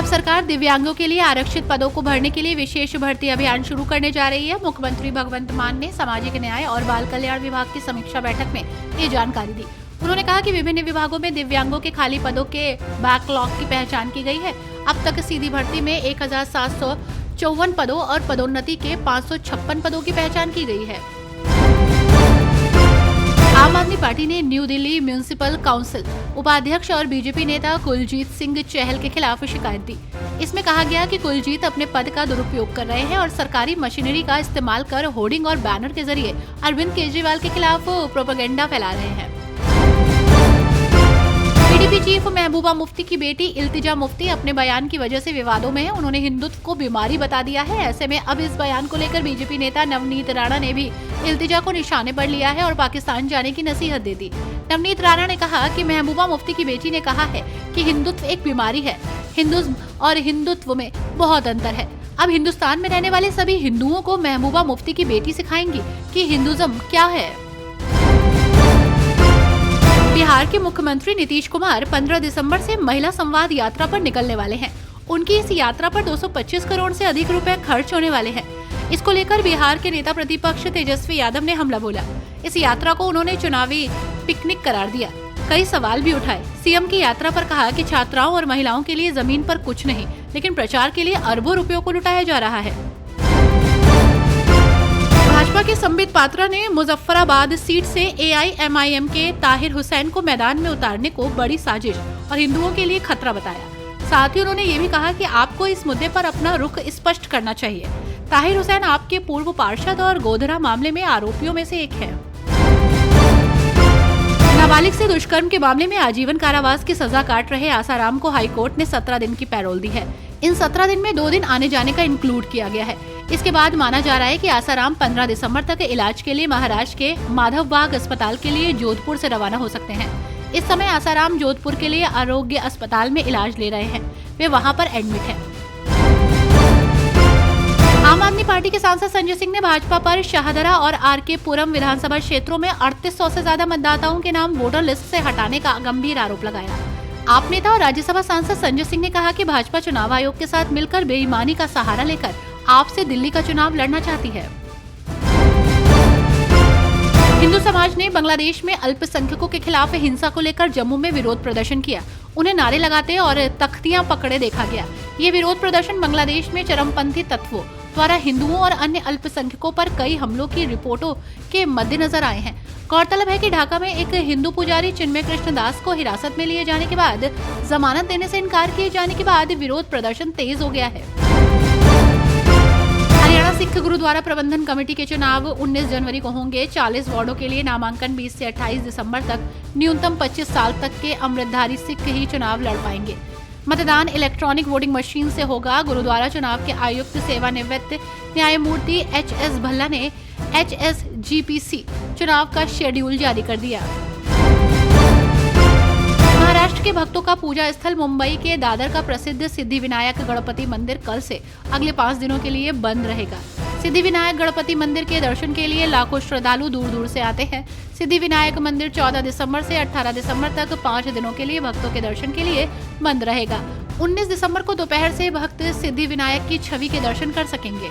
सरकार दिव्यांगों के लिए आरक्षित पदों को भरने के लिए विशेष भर्ती अभियान शुरू करने जा रही है। मुख्यमंत्री भगवंत मान ने सामाजिक न्याय और बाल कल्याण विभाग की समीक्षा बैठक में ये जानकारी दी। उन्होंने कहा कि विभिन्न विभागों में दिव्यांगों के खाली पदों के बैकलॉग की पहचान की गई है। अब तक सीधी भर्ती में 1754 पदों और पदोन्नति के 556 पदों की पहचान की गई है। आम आदमी पार्टी ने न्यू दिल्ली म्यूनिसिपल काउंसिल उपाध्यक्ष और बीजेपी नेता कुलजीत सिंह चहल के खिलाफ शिकायत दी। इसमें कहा गया कि कुलजीत अपने पद का दुरुपयोग कर रहे हैं और सरकारी मशीनरी का इस्तेमाल कर होर्डिंग और बैनर के जरिए अरविंद केजरीवाल के खिलाफ प्रोपेगेंडा फैला रहे हैं। पीडीपी चीफ महबूबा मुफ्ती की बेटी इल्तिजा मुफ्ती अपने बयान की वजह से विवादों में है। उन्होंने हिंदुत्व को बीमारी बता दिया है। ऐसे में अब इस बयान को लेकर बीजेपी नेता नवनीत राणा ने भी इल्तिजा को निशाने पर लिया है और पाकिस्तान जाने की नसीहत दे दी। नवनीत राणा ने कहा कि महबूबा मुफ्ती की बेटी ने कहा है कि हिंदुत्व एक बीमारी है। हिंदुज्म और हिंदुत्व में बहुत अंतर है। अब हिंदुस्तान में रहने वाले सभी हिंदुओं को महबूबा मुफ्ती की बेटी सिखाएंगी कि हिंदुज्म क्या है। बिहार के मुख्यमंत्री नीतीश कुमार 15 दिसंबर से महिला संवाद यात्रा पर निकलने वाले हैं। उनकी इस यात्रा पर 225 करोड़ से अधिक रुपए खर्च होने वाले हैं। इसको लेकर बिहार के नेता प्रतिपक्ष तेजस्वी यादव ने हमला बोला। इस यात्रा को उन्होंने चुनावी पिकनिक करार दिया। कई सवाल भी उठाए। सीएम की यात्रा पर कहा कि छात्राओं और महिलाओं के लिए जमीन पर कुछ नहीं, लेकिन प्रचार के लिए अरबों रुपयों को लुटाया जा रहा है। भाजपा के संबित पात्रा ने मुजफ्फराबाद सीट से एआईएमआईएम के ताहिर हुसैन को मैदान में उतारने को बड़ी साजिश और हिंदुओं के लिए खतरा बताया। साथ ही उन्होंने ये भी कहा कि आपको इस मुद्दे पर अपना रुख स्पष्ट करना चाहिए। ताहिर हुसैन आपके पूर्व पार्षद और गोधरा मामले में आरोपियों में से एक है। नाबालिग से दुष्कर्म के मामले में आजीवन कारावास की सजा काट रहे आसाराम को हाईकोर्ट ने 17 दिन की पैरोल दी है। इन 17 दिन में 2 दिन आने जाने का इंक्लूड किया गया है। इसके बाद माना जा रहा है कि आसाराम 15 दिसंबर तक इलाज के लिए महाराष्ट्र के माधवबाग अस्पताल के लिए जोधपुर से रवाना हो सकते हैं। इस समय आसाराम जोधपुर के लिए आरोग्य अस्पताल में इलाज ले रहे हैं। वे वहां पर एडमिट हैं। आम आदमी पार्टी के सांसद संजय सिंह ने भाजपा पर शाहदरा और आरके पुरम विधानसभा क्षेत्रों में 3800 से ज्यादा मतदाताओं के नाम वोटर लिस्ट से हटाने का गंभीर आरोप लगाया। आप नेता और राज्यसभा सांसद संजय सिंह ने कहा कि भाजपा चुनाव आयोग के साथ मिलकर बेईमानी का सहारा लेकर आपसे दिल्ली का चुनाव लड़ना चाहती है। हिंदू समाज ने बांग्लादेश में अल्पसंख्यकों के खिलाफ हिंसा को लेकर जम्मू में विरोध प्रदर्शन किया। उन्हें नारे लगाते और तख्तियां पकड़े देखा गया। ये विरोध प्रदर्शन बांग्लादेश में चरमपंथी तत्वों द्वारा हिंदुओं और अन्य अल्पसंख्यकों पर कई हमलों की रिपोर्टों के मद्देनजर आए हैं। गौरतलब है कि ढाका में एक हिंदू पुजारी चिन्मय कृष्ण दास को हिरासत में लिए जाने के बाद जमानत देने से इनकार किए जाने के बाद विरोध प्रदर्शन तेज हो गया है। हरियाणा सिख गुरुद्वारा प्रबंधन कमेटी के चुनाव 19 जनवरी को होंगे। 40 वार्डों के लिए नामांकन 20 से 28 दिसंबर तक न्यूनतम 25 साल तक के अमृतधारी सिख ही चुनाव लड़ पाएंगे। मतदान इलेक्ट्रॉनिक वोटिंग मशीन से होगा। गुरुद्वारा चुनाव के आयुक्त सेवानिवृत्त न्यायमूर्ति एचएस भल्ला ने एचएसजीपीसी चुनाव का शेड्यूल जारी कर दिया। महाराष्ट्र के भक्तों का पूजा स्थल मुंबई के दादर का प्रसिद्ध सिद्धिविनायक गणपति मंदिर कल से अगले 5 दिनों के लिए बंद रहेगा। सिद्धिविनायक गणपति मंदिर के दर्शन के लिए लाखों श्रद्धालु दूर दूर से आते हैं। सिद्धिविनायक मंदिर 14 दिसंबर से 18 दिसंबर तक 5 दिनों के लिए भक्तों के दर्शन के लिए बंद रहेगा। 19 दिसंबर को दोपहर से भक्त सिद्धिविनायक की छवि के दर्शन कर सकेंगे।